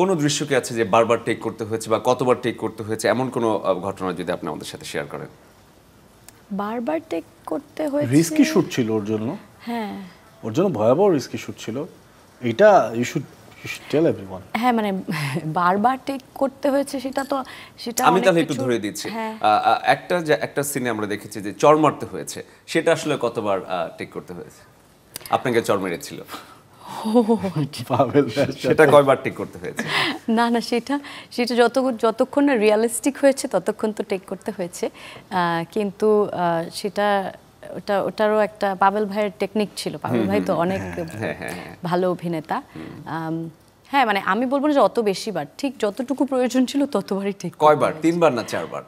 কোনো দৃশ্য কি আছে যে বারবার টেক করতে হয়েছে বা কতবার টেক করতে হয়েছে এমন কোনো ঘটনা যদি আপনি আমাদের সাথে শেয়ার করেন? বারবার টেক করতে হয়েছে। রিস্কি শুট ছিল ওর জন্য। হ্যাঁ, ওর জন্য ভয়াবহ রিস্কি শুট ছিল। এটা ইউ শুড টেল এভরিওয়ান। হ্যাঁ মানে বারবার টেক করতে হয়েছে সেটা আমি তাহলে একটু ধরে দিচ্ছি। একটা সিনে আমরা দেখেছি যে চর মারতে হয়েছে, সেটা আসলে কতবার টেক করতে হয়েছে? আপনাকে চর মেরেছিল, সেটা কয়বার টেক করতে হয়েছে? না না, সেটা যতক্ষণ না রিয়েলিস্টিক হয়েছে ততক্ষণ তো টেক করতে হয়েছে, কিন্তু সেটা ওটারও একটা পাভেল ভাইয়ের টেকনিক ছিল। পাভেল ভাই তো অনেক ভালো অভিনেতা। হ্যাঁ মানে আমি বলবো না যে অত বেশিবার, ঠিক যতটুকু প্রয়োজন ছিল ততবারই টেক। কয়বার? 3 বার না 4 বার?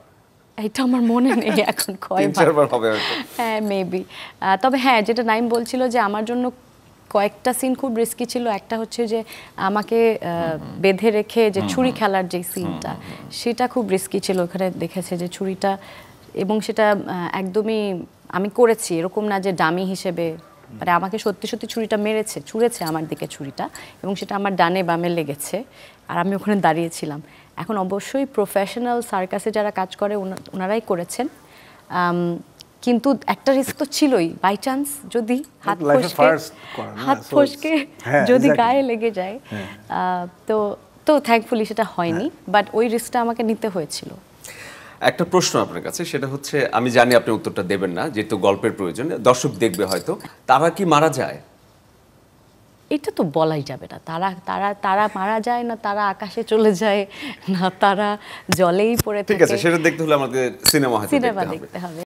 এটা আমার মনে নেই এখন কয়বার। 3-4 বার হবে হয়তো। হ্যাঁ মেবি। তবে হ্যাঁ, যেটা নাইম বলছিল যে আমার জন্য কয়েকটা সিন খুব রিস্কি ছিল। একটা হচ্ছে যে আমাকে বেঁধে রেখে যে ছুরি খেলার যে সিনটা, সেটা খুব রিস্কি ছিল। ওখানে দেখেছে যে ছুরিটা, এবং সেটা একদমই আমি করেছি, এরকম না যে ডামি হিসেবে, মানে আমাকে সত্যি সত্যি ছুরিটা ছুঁড়েছে আমার দিকে ছুরিটা, এবং সেটা আমার ডানে বামে লেগেছে, আর আমি ওখানে দাঁড়িয়েছিলাম। এখন অবশ্যই প্রফেশনাল সার্কাসে যারা কাজ করে ওনারাই করেছেন, কিন্তু একটা রিস্ক তো ছিলই। বাই চান্স যদি হাত ফসকে যদি গায়ে লেগে যায়, তো থ্যাঙ্কফুলি সেটা হয়নি, বাট ওই রিস্কটা আমাকে নিতে হয়েছিল। একটা প্রশ্ন আপনার কাছে, সেটা হচ্ছে, আমি জানি আপনি উত্তরটা দেবেন না যেহেতু গল্পের প্রয়োজন, দর্শক দেখবে হয়তো, তারা কি মারা যায়? এটা তো বলাই যাবে না। তারা মারা যায় না, তারা আকাশে চলে যায় না, তারা জলেই পড়ে থাকে। ঠিক আছে, সেটা দেখতে হলে আমাদের সিনেমা দেখতে হবে।